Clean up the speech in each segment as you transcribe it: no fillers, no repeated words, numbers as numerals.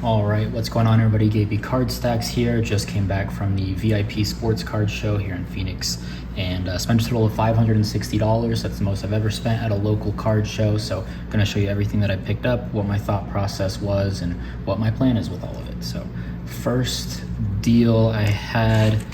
All right, what's going on, everybody? Gaby Card Stacks here. Just came back from the VIP Sports Card Show here in Phoenix and spent a total of $560. That's the most I've ever spent at a local card show. So I'm going to show you everything that I picked up, what my thought process was, and what my plan is with all of it. So first deal I had,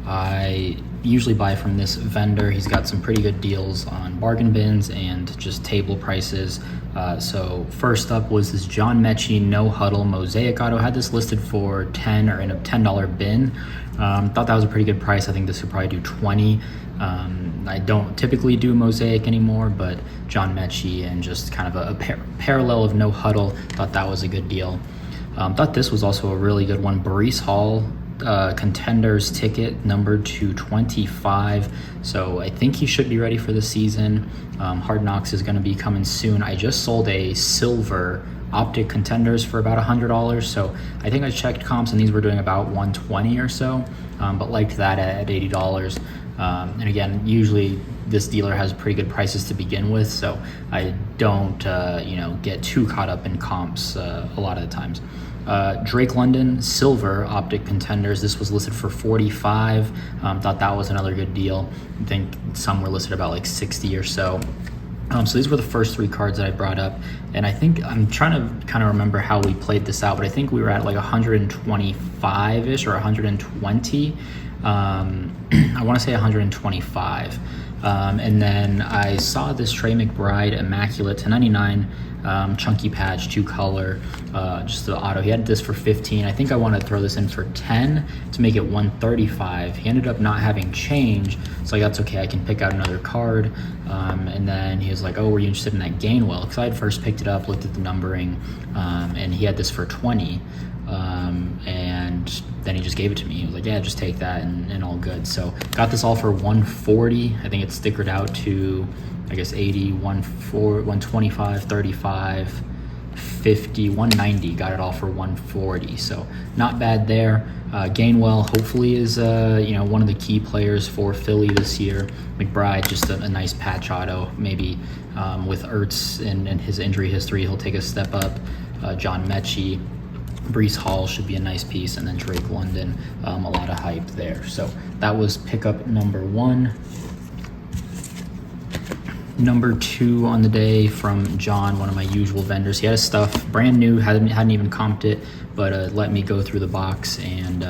I usually buy from this vendor. He's got some pretty good deals on bargain bins and just table prices. So first up was this John Mechie No Huddle Mosaic Auto. Had this listed for 10 or in a $10 bin. Thought that was a pretty good price. I think this would probably do 20. I don't typically do Mosaic anymore, but John Mechie and just kind of a parallel of No Huddle, thought that was a good deal. Thought this was also a really good one. Breece Hall Contenders ticket numbered to 25, so I think he should be ready for the season. Hard Knocks is going to be coming soon. I just sold a silver Optic Contenders for about $100, so I think I checked comps and these were doing about 120 or so, but liked that at $80. And again, usually this dealer has pretty good prices to begin with, so I don't get too caught up in comps a lot of the times. Drake London Silver Optic Contenders. This was listed for 45. Thought that was another good deal. I think some were listed about like 60 or so. So these were the first three cards that I brought up, and I think I'm trying to kind of remember how we played this out, but I think we were at like 125-ish or 120. I want to say 125. And then I saw this Trey McBride Immaculate 1099 chunky patch, 2-color, just the auto. He had this for 15. I think I want to throw this in for 10 to make it 135. He ended up not having change, so that's okay. I can pick out another card. And then he was like, "Oh, were you interested in that Gainwell?" Because I had first picked it up, looked at the numbering, and he had this for 20. And then he just gave it to me. He was like, "Yeah, just take that," and all good. So got this all for 140. I think it's stickered out to, I guess, 80, 125, 35, 50, 190. Got it all for 140. So not bad there. Gainwell hopefully is one of the key players for Philly this year. McBride, just a nice patch auto. Maybe with Ertz and his injury history, he'll take a step up. John Mechie, Breece Hall should be a nice piece, and then Drake London, a lot of hype there. So that was pickup number one. Number two on the day from John, one of my usual vendors. He had his stuff brand new, hadn't even comped it, but let me go through the box, and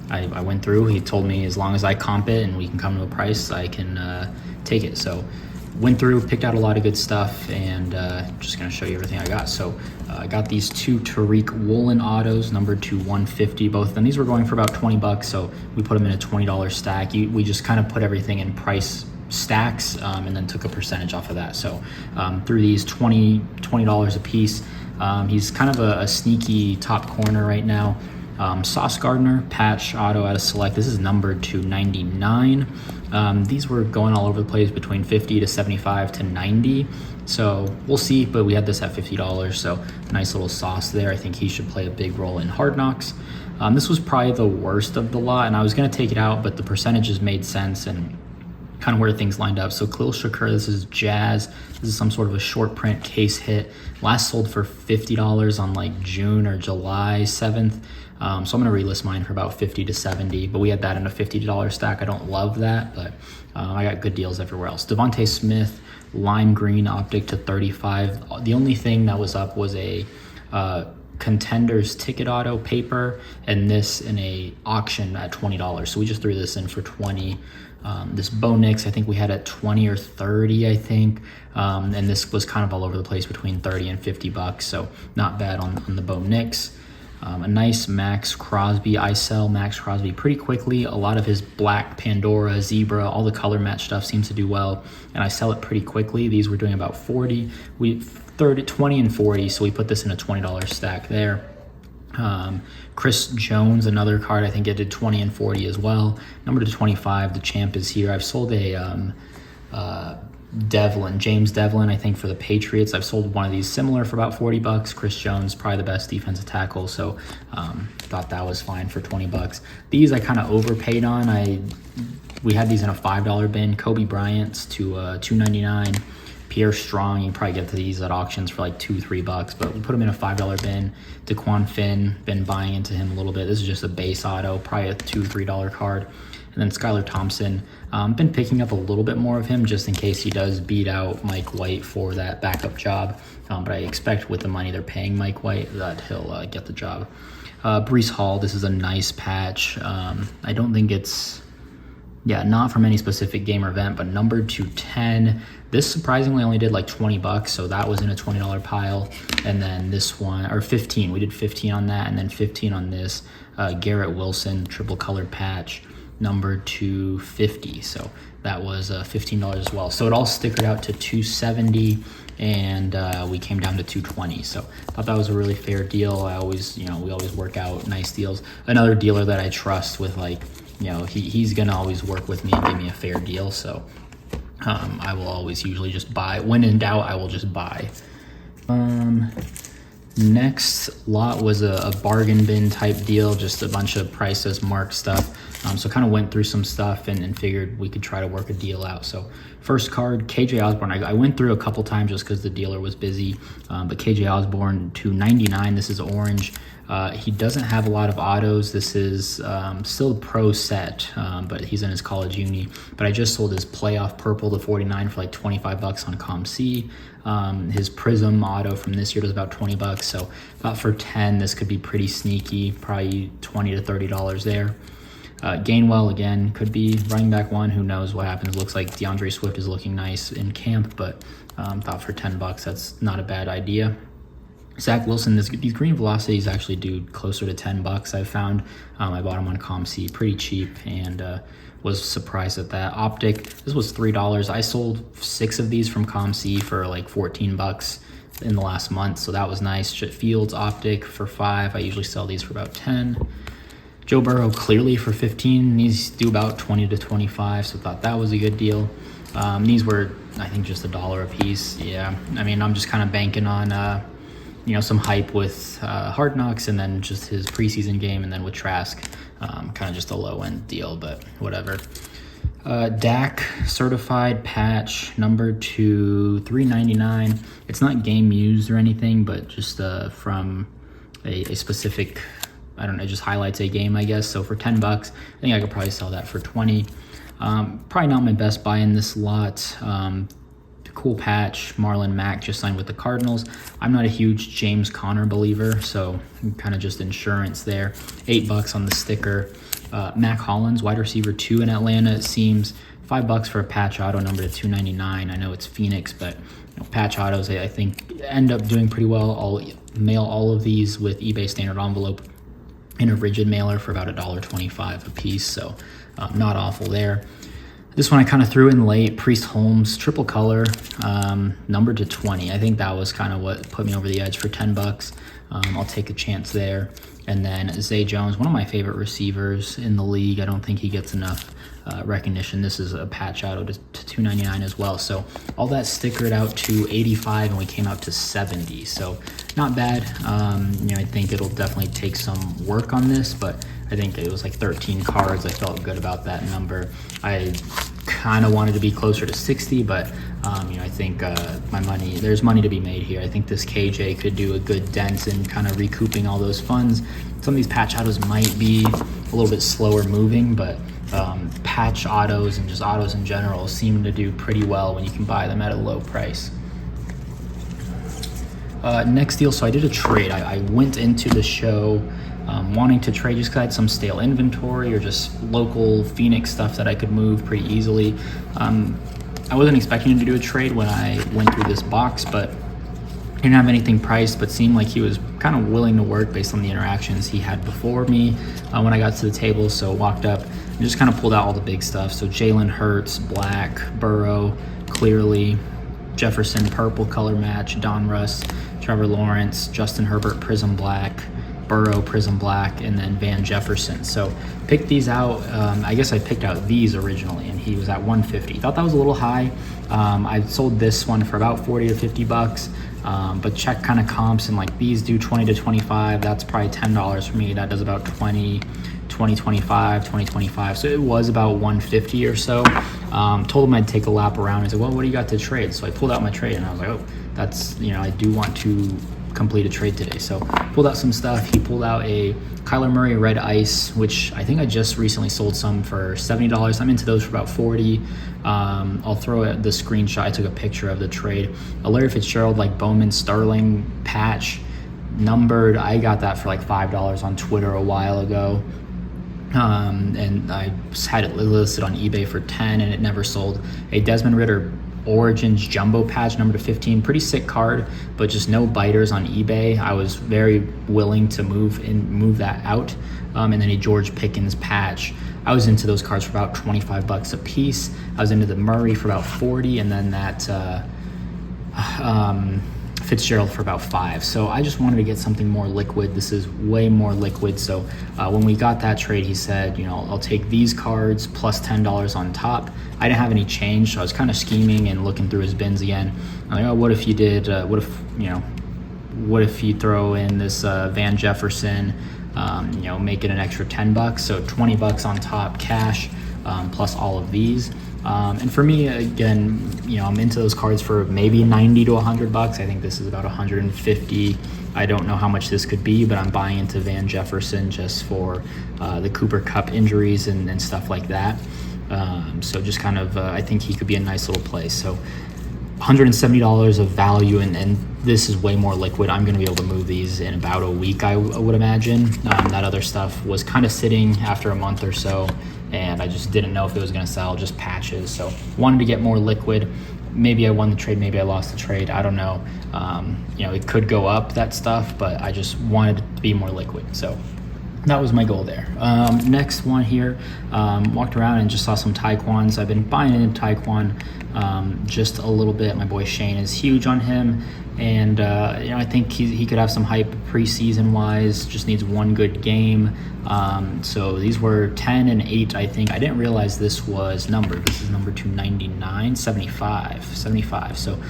I went through. He told me as long as I comp it and we can come to a price, I can take it. So went through, picked out a lot of good stuff, and just gonna show you everything I got. So I got these two Tariq Woolen autos, numbered to 150, both of them. These were going for about 20 bucks, so we put them in a $20 stack. We just kind of put everything in price stacks and then took a percentage off of that. So through these $20 a piece. He's kind of a sneaky top corner right now. Sauce Gardner patch auto out of Select. This is numbered to 99. These were going all over the place between 50 to 75 to 90. So we'll see, but we had this at $50. So nice little sauce there. I think he should play a big role in Hard Knocks. This was probably the worst of the lot, and I was going to take it out, but the percentages made sense and kind of where things lined up. So Khalil Shakir, this is Jazz. This is some sort of a short print case hit. Last sold for $50 on like June or July 7th. So I'm gonna relist mine for about 50 to 70, but we had that in a $50 stack. I don't love that, but I got good deals everywhere else. Devontae Smith, lime green optic to 35. The only thing that was up was a Contenders ticket auto paper, and this in a auction at $20. So we just threw this in for 20. This Bo Nix, I think we had at 20 or 30, I think. And this was kind of all over the place between 30 and 50 bucks. So not bad on the Bo Nix. A nice Max Crosby. I sell Max Crosby pretty quickly. A lot of his black, Pandora, Zebra, all the color match stuff seems to do well, and I sell it pretty quickly. These were doing about 40. 20 and 40, so we put this in a $20 stack there. Chris Jones, another card, I think it did 20 and 40 as well. Number to 25, the champ is here. I've sold a James Devlin, I think, for the Patriots. I've sold one of these similar for about 40 bucks. Chris Jones, probably the best defensive tackle, so thought that was fine for 20 bucks. These I kind of overpaid on. We had these in a $5 bin. Kobe Bryant's to $2.99. Pierre Strong, you probably get these at auctions for like $2-3, but we put him in a $5 bin. DeQuan Finn, been buying into him a little bit. This is just a base auto, probably a $2-3 card. And then Skylar Thompson, been picking up a little bit more of him just in case he does beat out Mike White for that backup job. But I expect with the money they're paying Mike White that he'll get the job. Breece Hall, this is a nice patch. I don't think it's, not from any specific game or event, but numbered to 10. This surprisingly only did like $20, so that was in a $20 pile. And then this one, or 15, we did 15 on that, and then 15 on this. Garrett Wilson, triple colored patch, numbered to 50. So that was $15 as well. So it all stickered out to $270, and we came down to $220. So I thought that was a really fair deal. I always, we always work out nice deals. Another dealer that I trust with, like, he's gonna always work with me and give me a fair deal. So I will always usually just buy. When in doubt, I will just buy. Next lot was a bargain bin type deal, just a bunch of prices marked stuff. So kind of went through some stuff and figured we could try to work a deal out. So first card, KJ Osborne. I went through a couple times just because the dealer was busy, but KJ Osborne to 99. This is orange. He doesn't have a lot of autos. This is still a pro set, but he's in his college uni. But I just sold his playoff purple to 49 for like $25 on ComC. His Prism auto from this year was about $20, so about for 10, this could be pretty sneaky, probably $20 to $30 there. Gainwell, again, could be running back one. Who knows what happens? Looks like DeAndre Swift is looking nice in camp, but thought for $10, that's not a bad idea. Zach Wilson, these green velocities actually do closer to $10, I've found. I bought them on ComC pretty cheap and was surprised at that. Optic, this was $3. I sold 6 of these from ComC for like $14 in the last month, so that was nice. Fields Optic for $5. I usually sell these for about $10. Joe Burrow clearly for $15. These do about $20 to $25, so thought that was a good deal. These were, I think, just $1 a piece. Yeah, I mean, I'm just kind of banking on some hype with Hard Knocks, and then just his preseason game, and then with Trask, kind of just a low end deal, but whatever. Dak certified patch, numbered to $3.99. It's not game used or anything, but just from a specific, I don't know, just highlights a game, I guess. So for $10, I think I could probably sell that for $20. Probably not my best buy in this lot. Cool patch. Marlon Mack just signed with the Cardinals. I'm not a huge James Conner believer, so kind of just insurance there. $8 on the sticker. Mac Hollins, wide receiver 2 in Atlanta, it seems. $5 for a patch auto, number to $2.99. I know it's Phoenix, but patch autos, I think, end up doing pretty well. I'll mail all of these with eBay standard envelope in a rigid mailer for about $1.25 a piece, so not awful there. This one I kind of threw in late. Priest Holmes, triple color, numbered to 20. I think that was kind of what put me over the edge for $10. I'll take a chance there. And then Zay Jones, one of my favorite receivers in the league. I don't think he gets enough recognition. This is a patch auto to $2.99 as well. So all that stickered out to 85, and we came out to 70. So not bad. I think it'll definitely take some work on this, but I think it was like 13 cards. I felt good about that number. I kind of wanted to be closer to 60, but I think there's money to be made here. I think this KJ could do a good dent in kind of recouping all those funds. Some of these patch autos might be a little bit slower moving, but patch autos and just autos in general seem to do pretty well when you can buy them at a low price. Next deal, so I did a trade. I went into the show wanting to trade just because I had some stale inventory or just local Phoenix stuff that I could move pretty easily. I wasn't expecting to do a trade when I went through this box, but didn't have anything priced, but seemed like he was kind of willing to work based on the interactions he had before me when I got to the table. So walked up and just kind of pulled out all the big stuff. So Jalen Hurts, black, Burrow, clearly, Jefferson, purple color match, Don Russ, Trevor Lawrence, Justin Herbert, Prism black, Burrow, Prism black, and then Van Jefferson. So picked these out. I guess I picked out these originally, and he was at 150. Thought that was a little high. I sold this one for about 40 to 50 bucks. But check kind of comps, and like these do 20 to 25. That's probably $10 for me. That does about 20 2025, 2025. So it was about 150 or so. Told him I'd take a lap around. He said, well, what do you got to trade? So I pulled out my trade and I was like, oh, that's, I do want to complete a trade today. So pulled out some stuff. He pulled out a Kyler Murray Red Ice, which I think I just recently sold some for $70. I'm into those for about 40. I'll throw the screenshot. I took a picture of the trade. A Larry Fitzgerald like Bowman Sterling patch, numbered. I got that for like $5 on Twitter a while ago. And I had it listed on eBay for 10 and it never sold. A Desmond Ridder Origins jumbo patch, number 15, pretty sick card, but just no biters on eBay. I was very willing to move that out. And then a George Pickens patch. I was into those cards for about $25 a piece. I was into the Murray for about 40, and then that Fitzgerald for about 5. So I just wanted to get something more liquid. This is way more liquid. So when we got that trade, he said, I'll take these cards plus $10 on top. I didn't have any change, so I was kind of scheming and looking through his bins again. I'm like, oh, what if you did? What if you throw in this Van Jefferson? Make it an extra $10, so $20 on top cash, plus all of these. And for me, again, I'm into those cards for maybe 90 to $100. I think this is about 150. I don't know how much this could be, but I'm buying into Van Jefferson just for the Cooper Kupp injuries and stuff like that. So just kind of, I think he could be a nice little play. So $170 of value, and this is way more liquid. I'm going to be able to move these in about a week, I would imagine. That other stuff was kind of sitting after a month or so, and I just didn't know if it was going to sell, just patches. So wanted to get more liquid. Maybe I won the trade, maybe I lost the trade. I don't know. It could go up, that stuff, but I just wanted it to be more liquid. So that was my goal there. Next one here, walked around and just saw some Taekwons. I've been buying into Taekwon just a little bit. My boy Shane is huge on him, and I think he could have some hype preseason wise. Just needs one good game. So these were 10 and 8, I think. I didn't realize this was numbered. This is number 299, 75. So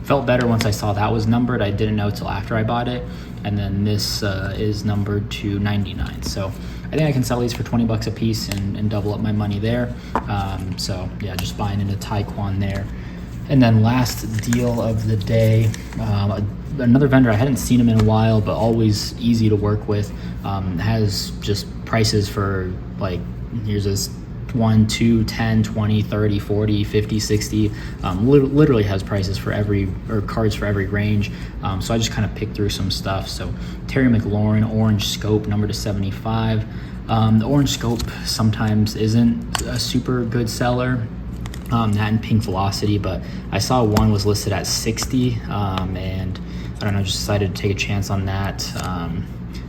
felt better once I saw that was numbered. I didn't know till after I bought it. And then this is numbered to 99. So I think I can sell these for $20 a piece and double up my money there. So yeah, just buying into Taekwon there. And then last deal of the day, another vendor, I hadn't seen him in a while, but always easy to work with, has just prices for like, here's this 1, 2, 10, 20, 30, 40, 50, 60, literally has prices for cards for every range. So I just kind of picked through some stuff. So Terry McLaurin, Orange Scope, number to 75. The Orange Scope sometimes isn't a super good seller. That and Pink Velocity, but I saw one was listed at 60, and I don't know, just decided to take a chance on that.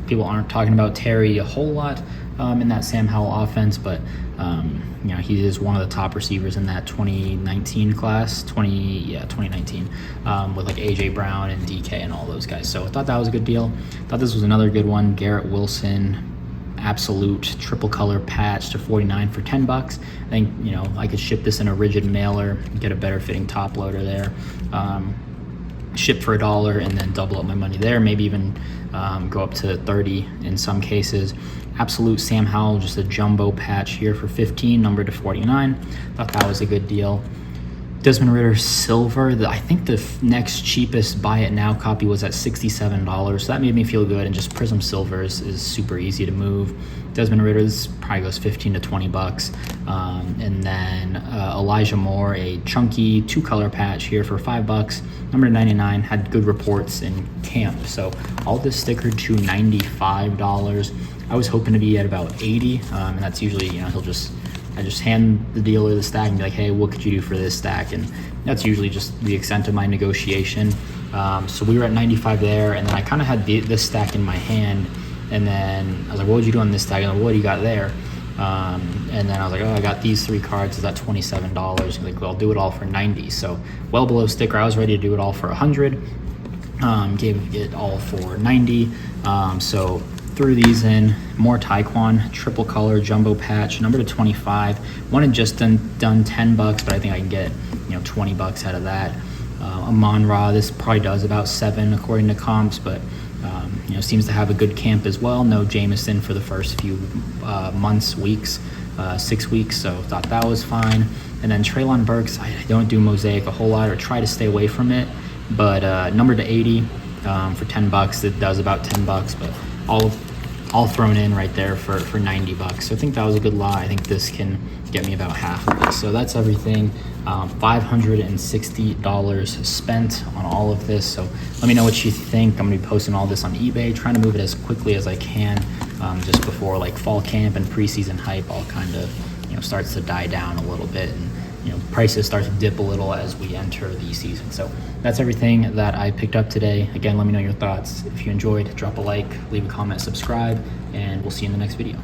People aren't talking about Terry a whole lot in that Sam Howell offense, but he is one of the top receivers in that 2019 class, 2019, with like AJ Brown and DK and all those guys. So I thought that was a good deal. Thought this was another good one. Garrett Wilson, absolute triple color patch to 49 for $10. I think I could ship this in a rigid mailer, get a better fitting top loader there, ship for $1 and then double up my money there, maybe even go up to 30 in some cases. Absolute Sam Howell, just a jumbo patch here for 15, number to 49. Thought that was a good deal. Desmond Ridder Silver, I think the next cheapest buy it now copy was at $67, so that made me feel good. And just Prism Silver is super easy to move. Desmond Ridder, this probably goes 15 to $20. And then Elijah Moore, a chunky 2-color patch here for $5, number 99, had good reports in camp. So all this stickered to $95. I was hoping to be at about 80, and that's usually, I just hand the dealer the stack and be like, hey, what could you do for this stack? And that's usually just the extent of my negotiation. So we were at 95 there, and then I kind of had this stack in my hand, and then I was like, what would you do on this stack? And what do you got there? And then I was like, oh, I got these 3 cards. Is that $27? Like, well, I'll do it all for 90. So well below sticker. I was ready to do it all for 100. Gave it all for 90. So threw these in. More Taekwon, triple color jumbo patch, number to 25. One had just done $10, but I think I can get $20 out of that. Amon-Ra, this probably does about 7 according to comps, but seems to have a good camp as well. No Jameson for the first few months, weeks, 6 weeks, so thought that was fine. And then Treylon Burks, I don't do Mosaic a whole lot, or try to stay away from it, but numbered to 80 for $10. It does about $10, but all thrown in right there for $90. So I think that was a good lot. I think this can get me about half of it. So that's everything. $560 spent on all of this. So let me know what you think. I'm gonna be posting all this on eBay, trying to move it as quickly as I can, just before like fall camp and preseason hype all kind of starts to die down a little bit, and prices start to dip a little as we enter the season. So that's everything that I picked up today. Again, let me know your thoughts. If you enjoyed, drop a like, leave a comment, subscribe, and we'll see you in the next video.